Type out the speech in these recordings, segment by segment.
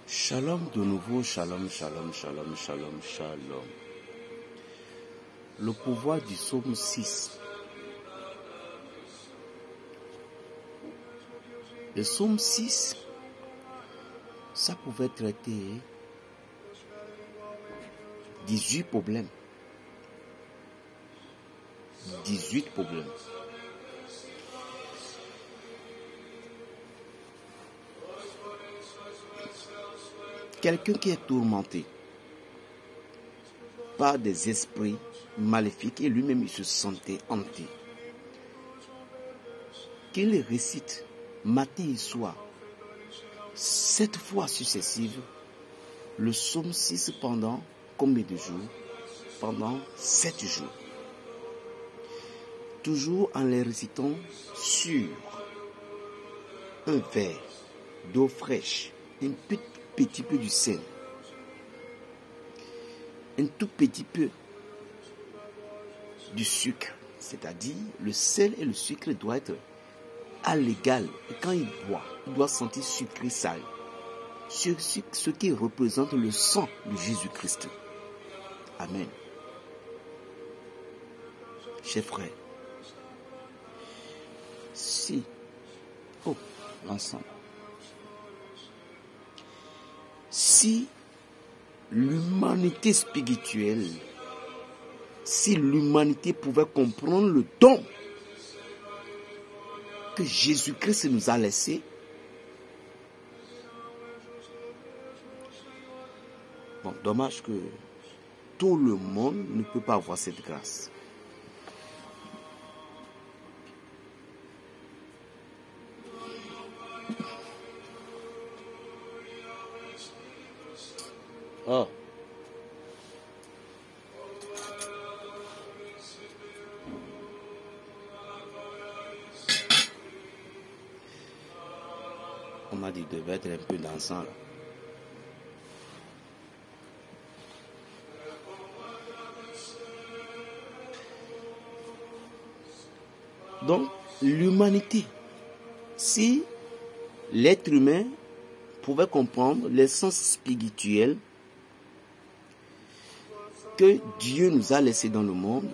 Shalom de nouveau, shalom, shalom, shalom, shalom, shalom. Le pouvoir du psaume 6. Le psaume 6, ça pouvait traiter 18 problèmes. 18 problèmes. Quelqu'un qui est tourmenté par des esprits maléfiques et lui-même il se sentait hanté, qu'il récite matin et soir 7 fois successives le psaume 6 pendant combien de jours? Pendant 7 jours. Toujours en les récitant sur un verre d'eau fraîche, un petit peu du sel, un tout petit peu du sucre, c'est-à-dire le sel et le sucre doivent être à l'égal. Et quand il doit sentir sucré salé, ce qui représente le sang de Jésus-Christ. Amen. Chers frères, si, l'ensemble, si l'humanité spirituelle, si l'humanité pouvait comprendre le don que Jésus-Christ nous a laissé, bon, dommage que tout le monde ne peut pas avoir cette grâce. Oh. On m'a dit qu'il devait être un peu dansant là. Donc, l'humanité, si l'être humain pouvait comprendre l'essence spirituelle que Dieu nous a laissé dans le monde,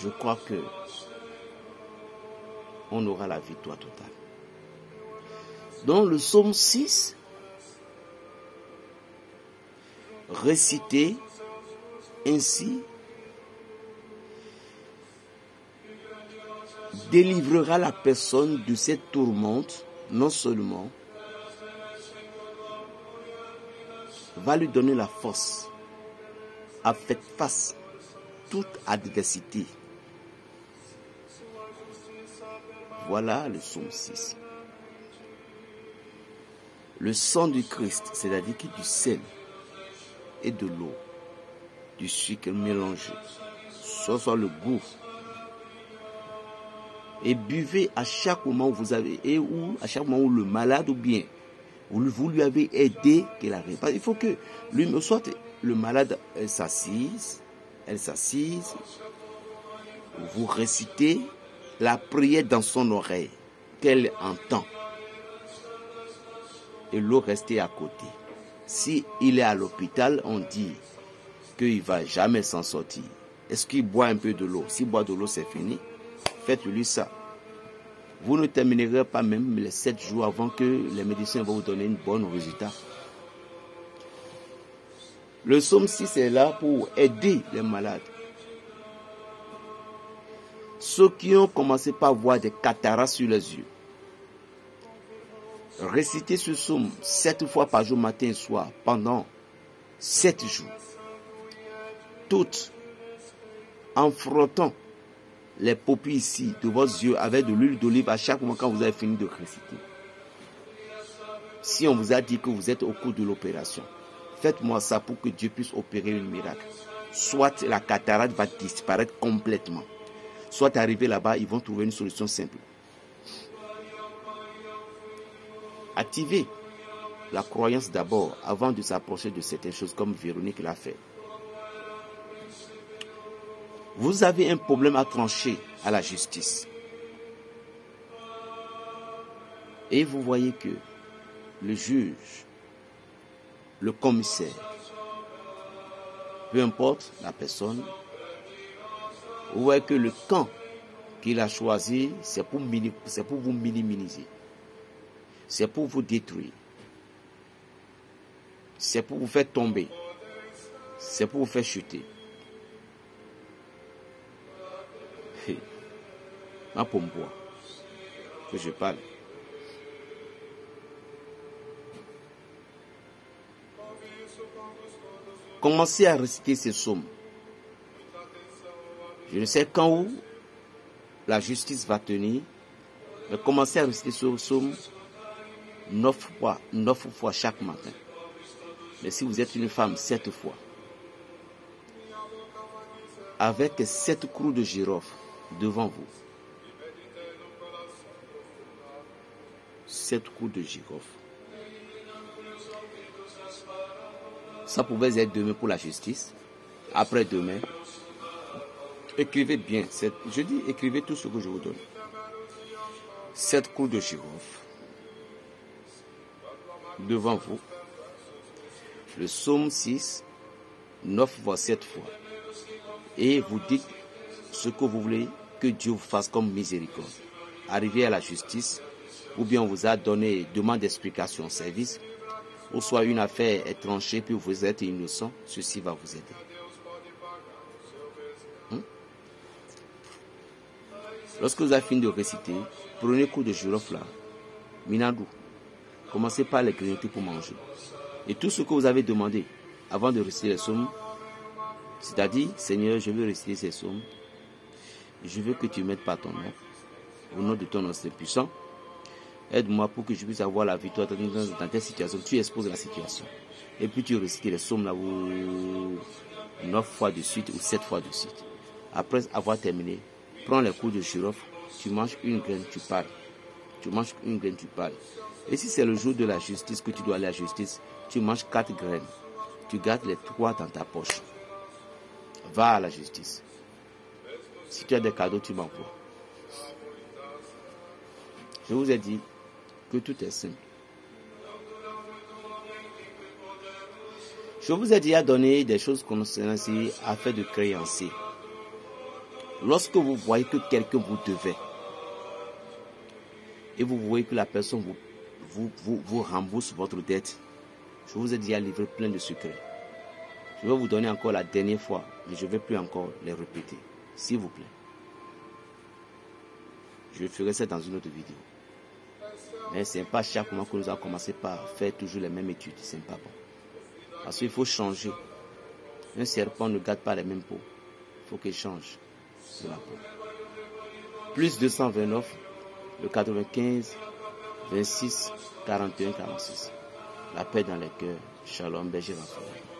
je crois que on aura la victoire totale. Donc le psaume 6, récité ainsi, délivrera la personne de cette tourmente, non seulement va lui donner la force à faire face à toute adversité. Voilà le psaume 6. Le sang du Christ, c'est-à-dire que du sel et de l'eau, du sucre mélangé, soit le goût. Et buvez à chaque moment où vous avez, à chaque moment où le malade ou bien vous lui avez aidé qu'il arrive. Il faut que lui, soit le malade s'assise, vous récitez la prière dans son oreille qu'elle entend. Et l'eau restée à côté. Si il est à l'hôpital, on dit qu'il ne va jamais s'en sortir. Est-ce qu'il boit un peu de l'eau? S'il boit de l'eau, c'est fini. Faites-lui ça. Vous ne terminerez pas même les 7 jours avant que les médecins vont vous donner un bon résultat. Le psaume 6 est là pour aider les malades. Ceux qui ont commencé par avoir des cataractes sur les yeux. Récitez ce psaume 7 fois par jour, matin et soir, pendant 7 jours. Toutes en frottant les paupières ici de vos yeux avec de l'huile d'olive à chaque moment quand vous avez fini de réciter. Si on vous a dit que vous êtes au cours de l'opération, faites-moi ça pour que Dieu puisse opérer un miracle. Soit la cataracte va disparaître complètement, soit arrivé là-bas, ils vont trouver une solution simple. Activez la croyance d'abord avant de s'approcher de certaines choses comme Véronique l'a fait. Vous avez un problème à trancher à la justice. Et vous voyez que le juge, le commissaire, peu importe la personne, vous voyez que le camp qu'il a choisi, c'est pour vous minimiser. C'est pour vous détruire. C'est pour vous faire tomber. C'est pour vous faire chuter. Ma pomme que je parle. Commencez à réciter ces psaumes. Je ne sais quand où la justice va tenir, mais commencez à réciter ce psaume 9 fois chaque matin. Mais si vous êtes une femme, 7 fois. Avec 7 crous de girofle devant vous. 7 crous de girofle. Ça pouvait être demain pour la justice. Après demain, écrivez bien. Je dis écrivez tout ce que je vous donne. 7 crous de girofle devant vous. Le psaume 6, 9 fois 7 fois. Et vous dites ce que vous voulez que Dieu vous fasse comme miséricorde. Arrivez à la justice, ou bien on vous a donné demande d'explication au service, ou soit une affaire est tranchée puis vous êtes innocent, ceci va vous aider. Lorsque vous avez fini de réciter, prenez coup de girofle là, minadou. Commencez par les grignoter pour manger. Et tout ce que vous avez demandé avant de réciter les psaumes, c'est-à-dire, Seigneur, je veux réciter ces psaumes. Je veux que tu m'aides par ton nom. Au nom de ton nom puissant. Aide-moi pour que je puisse avoir la victoire dans telle situation. Tu exposes la situation. Et puis tu récites les psaumes là 9 fois de suite ou 7 fois de suite. Après avoir terminé, prends les coups de girofle. Tu manges une graine, tu parles. Tu manges une graine, tu parles. Et si c'est le jour de la justice que tu dois aller à la justice, tu manges 4 graines. Tu gardes les 3 dans ta poche. Va à la justice. Si tu as des cadeaux, tu m'envoies. Je vous ai dit que tout est simple. Je vous ai déjà donné des choses concernant ici afin de créancer. Lorsque vous voyez que quelqu'un vous devait et vous voyez que la personne vous rembourse votre dette, je vous ai déjà livré plein de secrets. Je vais vous donner encore la dernière fois, mais je ne vais plus encore les répéter. S'il vous plaît. Je ferai ça dans une autre vidéo. Mais ce n'est pas chaque mois que nous avons commencé par faire toujours les mêmes études. Ce n'est pas bon. Parce qu'il faut changer. Un serpent ne garde pas les mêmes peaux. Il faut qu'il change de la peau. Plus 229, le 95, 26, 41, 46. La paix dans les cœurs. Shalom, berger Raphaël.